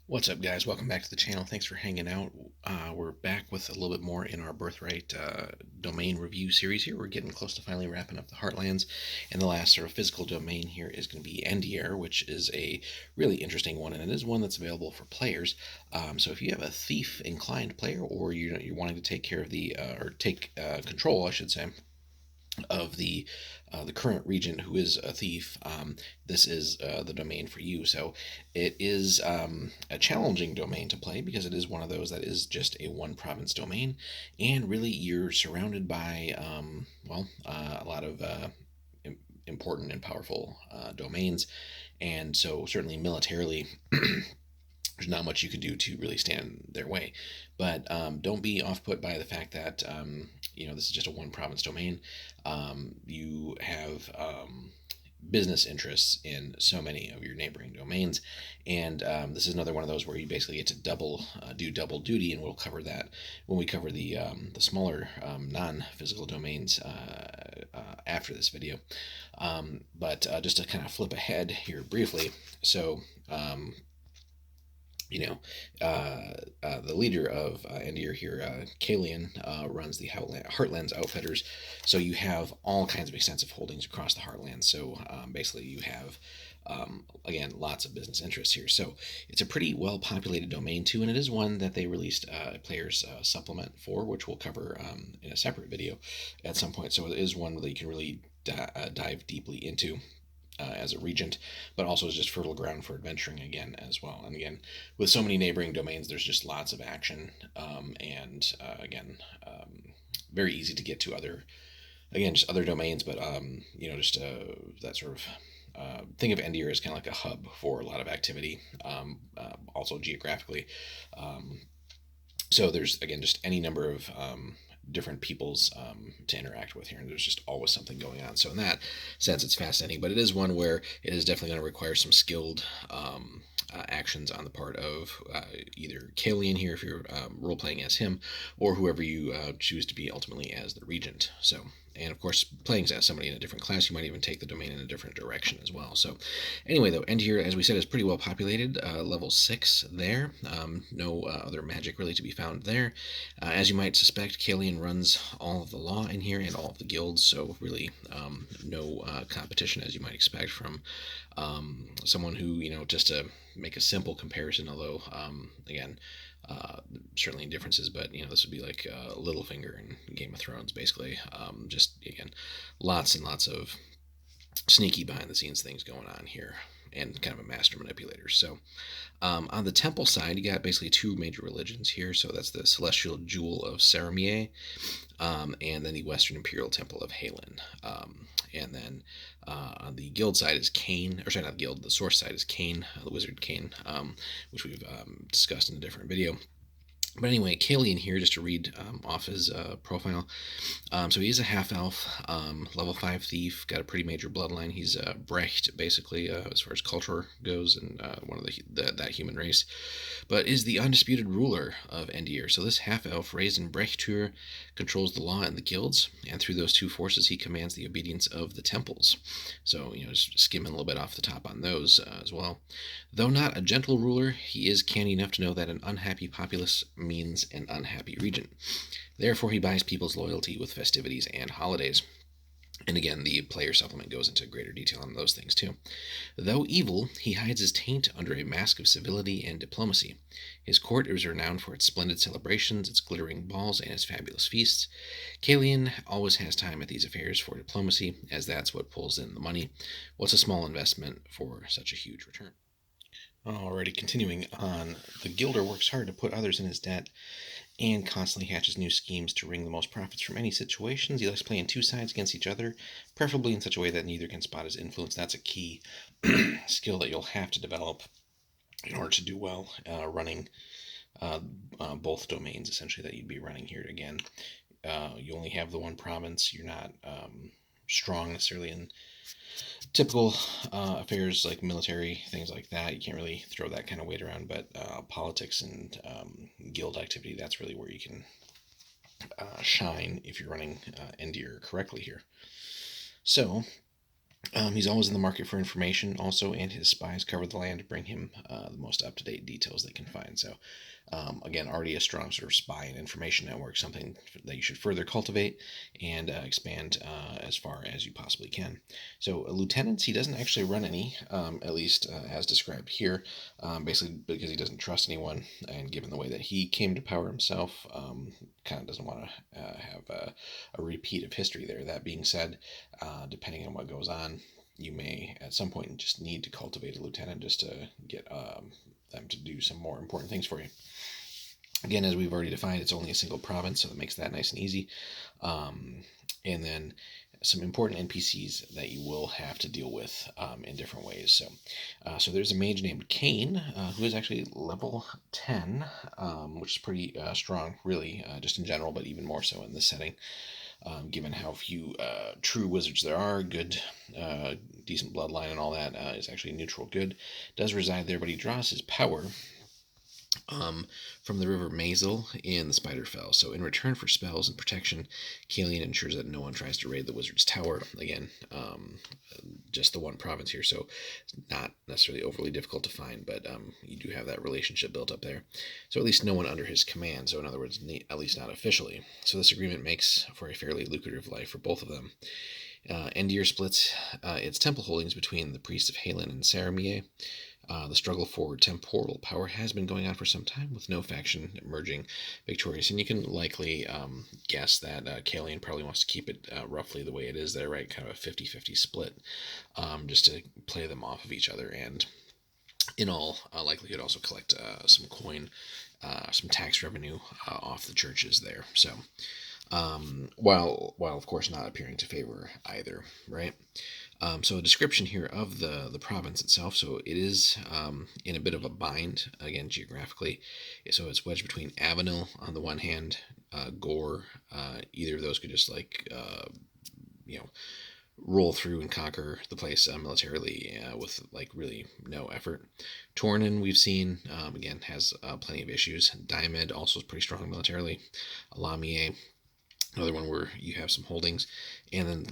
What's up, guys? Welcome back to the channel. Thanks for hanging out. We're back with a little bit more in our Birthright domain review series here. We're getting close to finally wrapping up the Heartlands, and the last sort of physical domain here is going to be Endier, which is a really interesting one, and it is one that's available for players. So if you have a thief-inclined player, or you're wanting to take care of or take control, I should say, of the current regent who is a thief, this is the domain for you. So it is a challenging domain to play because it is one of those that is just a one province domain, and really you're surrounded by a lot of important and powerful domains, and so certainly militarily there's not much you can do to really stand their way. But don't be off put by the fact that this is just a one province domain. You have business interests in so many of your neighboring domains, and this is another one of those where you basically get to do double duty, and we'll cover that when we cover the smaller non-physical domains after this video. But just to kind of flip ahead here briefly, so the leader of Endier here, Kalian, runs the Heartlands Outfitters. So you have all kinds of extensive holdings across the Heartlands. So basically, you have again lots of business interests here. So it's a pretty well populated domain too, and it is one that they released a player's supplement for, which we'll cover in a separate video at some point. So it is one that you can really dive deeply into as a regent, but also is just fertile ground for adventuring again as well. And again, with so many neighboring domains, there's just lots of action, and again, very easy to get to just other domains. But just that sort of think of Endier as kind of like a hub for a lot of activity, also geographically. So there's again just any number of different peoples to interact with here, and there's just always something going on. So in that sense, it's fascinating, but it is one where it is definitely going to require some skilled actions on the part of either Kalian here, if you're role playing as him, or whoever you choose to be ultimately as the regent. So, and of course, playing as somebody in a different class, you might even take the domain in a different direction as well. So, anyway, though, Endier, as we said, is pretty well populated. Level 6 there. No other magic really to be found there. As you might suspect, Kalian runs all of the law in here and all of the guilds, so really no competition as you might expect from someone who, just to make a simple comparison, although, again, certainly differences, but this would be like Littlefinger in Game of Thrones, basically. Just again, lots and lots of sneaky behind the scenes things going on here, and kind of a master manipulator. So on the temple side, you got basically two major religions here. So that's the Celestial Jewel of Saramier, and then the Western Imperial Temple of Halen. And then on the guild side is Kane, or sorry, not the guild, the source side is Kane, the wizard Kane, which we've discussed in a different video. But anyway, Kalian here, just to read off his profile. So he is a half elf, level 5 thief, got a pretty major bloodline. He's Brecht, basically, as far as culture goes, and one of that human race, but is the undisputed ruler of Endier. So this half elf, raised in Brechtur, controls the law and the guilds, and through those two forces, he commands the obedience of the temples. So, just skimming a little bit off the top on those as well. Though not a gentle ruler, he is canny enough to know that an unhappy populace means an unhappy regent. Therefore, he buys people's loyalty with festivities and holidays. And again, the player supplement goes into greater detail on those things too. Though evil, he hides his taint under a mask of civility and diplomacy. His court is renowned for its splendid celebrations, its glittering balls, and its fabulous feasts. Kalian always has time at these affairs for diplomacy, as that's what pulls in the money. What's a small investment for such a huge return? Alrighty, continuing on. The Gilder works hard to put others in his debt and constantly hatches new schemes to wring the most profits from any situations. He likes playing two sides against each other, preferably in such a way that neither can spot his influence. That's a key skill that you'll have to develop in order to do well running both domains, essentially, that you'd be running here. Again, you only have the one province. You're not strong necessarily in typical affairs like military, things like that. You can't really throw that kind of weight around, but politics and guild activity, that's really where you can shine if you're running Endier correctly here. So He's always in the market for information, also, and his spies cover the land to bring him the most up to date details they can find. So, again, already a strong sort of spy and information network, something that you should further cultivate and expand as far as you possibly can. So, lieutenants, he doesn't actually run any, at least as described here, basically because he doesn't trust anyone, and given the way that he came to power himself, kind of doesn't want to have a repeat of history there. That being said, depending on what goes on, you may at some point just need to cultivate a lieutenant just to get them to do some more important things for you. Again, as we've already defined, it's only a single province, so it makes that nice and easy. And then some important NPCs that you will have to deal with in different ways. So there's a mage named Kane, who is actually level 10, which is pretty strong, really, just in general, but even more so in this setting. Given how few true wizards there are, good, decent bloodline and all that is actually neutral good. Does reside there, but he draws his power from the river Mazel in the Spiderfell. So, in return for spells and protection, Kalian ensures that no one tries to raid the wizard's tower. Again, just the one province here, so it's not necessarily overly difficult to find, but you do have that relationship built up there. So, at least no one under his command. So, in other words, at least not officially. So, this agreement makes for a fairly lucrative life for both of them. Endier splits its temple holdings between the priests of Halen and Saramie. The struggle for temporal power has been going on for some time, with no faction emerging victorious. And you can likely guess that Kalian probably wants to keep it roughly the way it is there, right? Kind of a 50-50 split, just to play them off of each other. And in all likelihood, also collect some coin, some tax revenue off the churches there. So, while of course not appearing to favor either, right? So a description here of the province itself. So it is in a bit of a bind, again, geographically. So it's wedged between Avenel on the one hand, Gore. Either of those could just you know, roll through and conquer the place militarily with like really no effort. Tornin, we've seen, again, has plenty of issues. Diomed also is pretty strong militarily. Lamier, another one where you have some holdings. And then,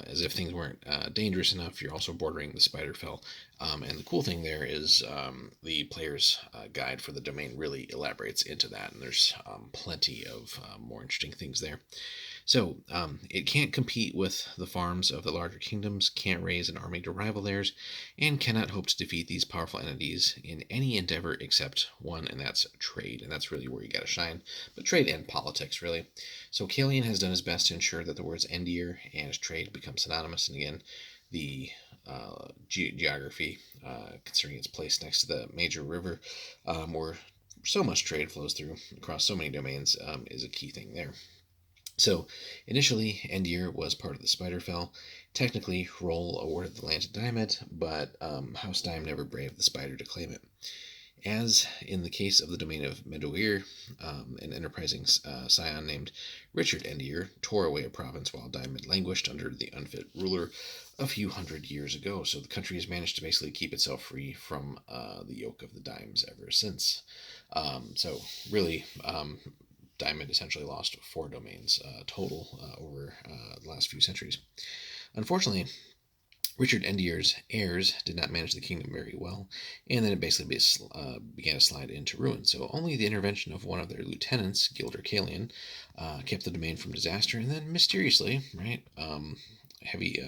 as if things weren't dangerous enough, you're also bordering the Spiderfell. And the cool thing there is the player's guide for the domain really elaborates into that, and there's plenty of more interesting things there. So it can't compete with the farms of the larger kingdoms, can't raise an army to rival theirs, and cannot hope to defeat these powerful entities in any endeavor except one, and that's trade. And that's really where you got to shine. But trade and politics, really. So Kalian has done his best to ensure that the words Endier and trade become synonymous. And again, the geography, considering its place next to the major river, where so much trade flows through across so many domains, is a key thing there. So initially, Endier was part of the Spiderfell. Technically, Roll awarded the land to Diomed, but House Dime never braved the spider to claim it. As in the case of the domain of Medoir, an enterprising scion named Richard Endier tore away a province while Diomed languished under the unfit ruler a few hundred years ago. So the country has managed to basically keep itself free from the yoke of the Dimes ever since. So really, Diamond essentially lost 4 domains total over the last few centuries. Unfortunately, Richard Endier's heirs did not manage the kingdom very well, and then it basically began to slide into ruin. So only the intervention of one of their lieutenants, Gilder Kalian, kept the domain from disaster, and then mysteriously, right, heavy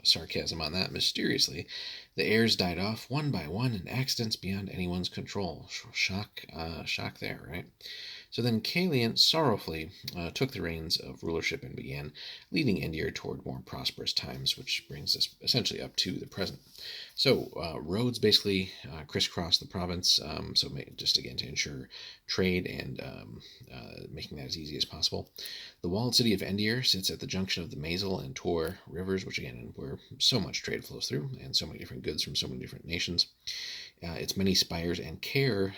sarcasm on that, mysteriously, the heirs died off one by one in accidents beyond anyone's control. Shock there, right? So then Kalian sorrowfully took the reins of rulership and began leading Endier toward more prosperous times, which brings us essentially up to the present. So roads basically crisscross the province, so just again to ensure trade and making that as easy as possible. The walled city of Endier sits at the junction of the Mazel and Tor rivers, which again, where so much trade flows through, and so many different goods from so many different nations. Its many spires and care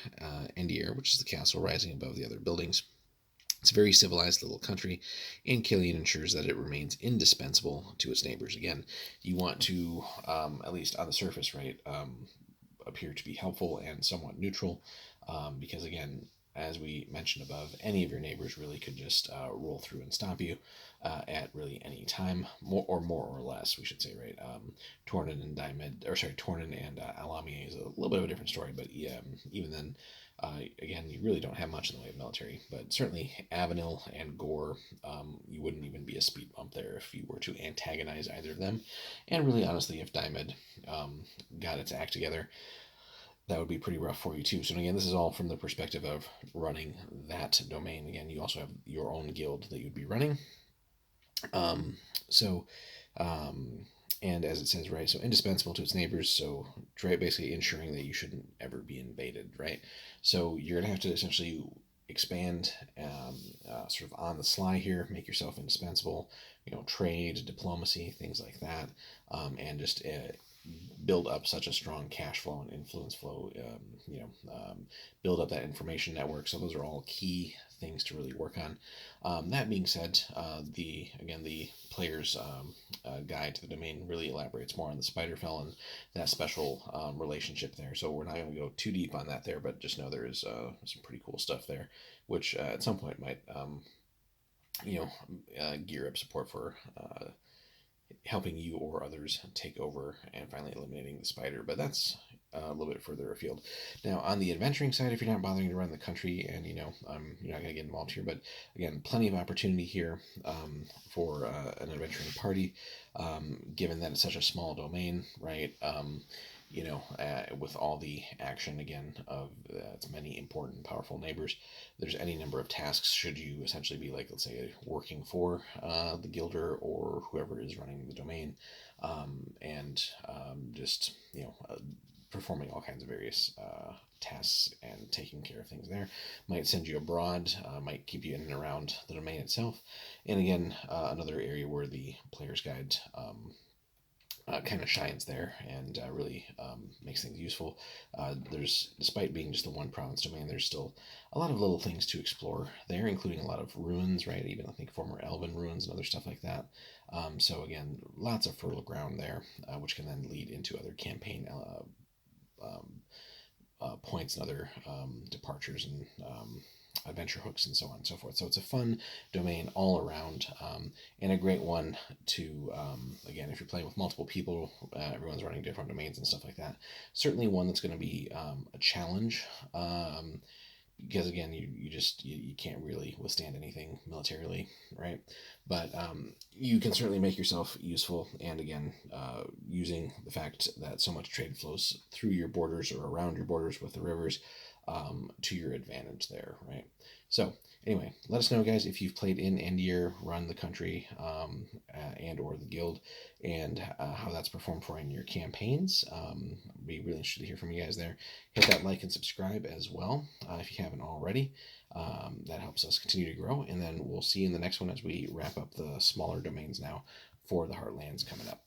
Endier, which is the castle rising above the other buildings. It's a very civilized little country, and Kalian ensures that it remains indispensable to its neighbors. Again, you want to, at least on the surface, right, appear to be helpful and somewhat neutral, because again, as we mentioned above, any of your neighbors really could just roll through and stop you at really any time, more or less, we should say, right? Tornin and Diamond, or sorry, Tornin and Alami is a little bit of a different story, but yeah, even then, again, you really don't have much in the way of military, but certainly Avenil and Gore, you wouldn't even be a speed bump there if you were to antagonize either of them. And really, honestly, if Diamond got its act together, that would be pretty rough for you too. So again, this is all from the perspective of running that domain. Again, you also have your own guild that you'd be running. Um, so, um, and as it says, right, so indispensable to its neighbors. So, right, basically ensuring that you shouldn't ever be invaded, right? So you're gonna have to essentially expand sort of on the sly here, make yourself indispensable. Trade, diplomacy, things like that, and just build up such a strong cash flow and influence flow. Build up that information network. So those are all key things to really work on. That being said, the player's guide to the domain really elaborates more on the Spiderfell and that special relationship there. So we're not going to go too deep on that there, but just know there is some pretty cool stuff there, which at some point might gear up support for helping you or others take over and finally eliminating the spider. But that's a little bit further afield. Now, on the adventuring side, if you're not bothering to run the country and you're not going to get involved here, but again, plenty of opportunity here for an adventuring party, given that it's such a small domain, right? With all the action again of its many important, powerful neighbors, there's any number of tasks. Should you essentially be like, let's say, working for the guilder or whoever is running the domain, and just performing all kinds of various tasks and taking care of things there. Might send you abroad, might keep you in and around the domain itself. And again, another area where the player's guide kind of shines there and really makes things useful. Despite being just the one province domain, there's still a lot of little things to explore there, including a lot of ruins, right? Even I think former elven ruins and other stuff like that. So again, lots of fertile ground there, which can then lead into other campaign points and other departures and adventure hooks and so on and so forth. So it's a fun domain all around, and a great one to, again, if you're playing with multiple people, everyone's running different domains and stuff like that. Certainly one that's going to be a challenge, because again, you can't really withstand anything militarily, right? But you can certainly make yourself useful, and again, using the fact that so much trade flows through your borders or around your borders with the rivers, to your advantage there, right? So anyway, let us know, guys, if you've played in Endier, run the country, and or the guild, and how that's performed for in your campaigns. Be really interested to hear from you guys there. Hit that like and subscribe as well if you haven't already. That helps us continue to grow, and then we'll see you in the next one as we wrap up the smaller domains now for the Heartlands coming up.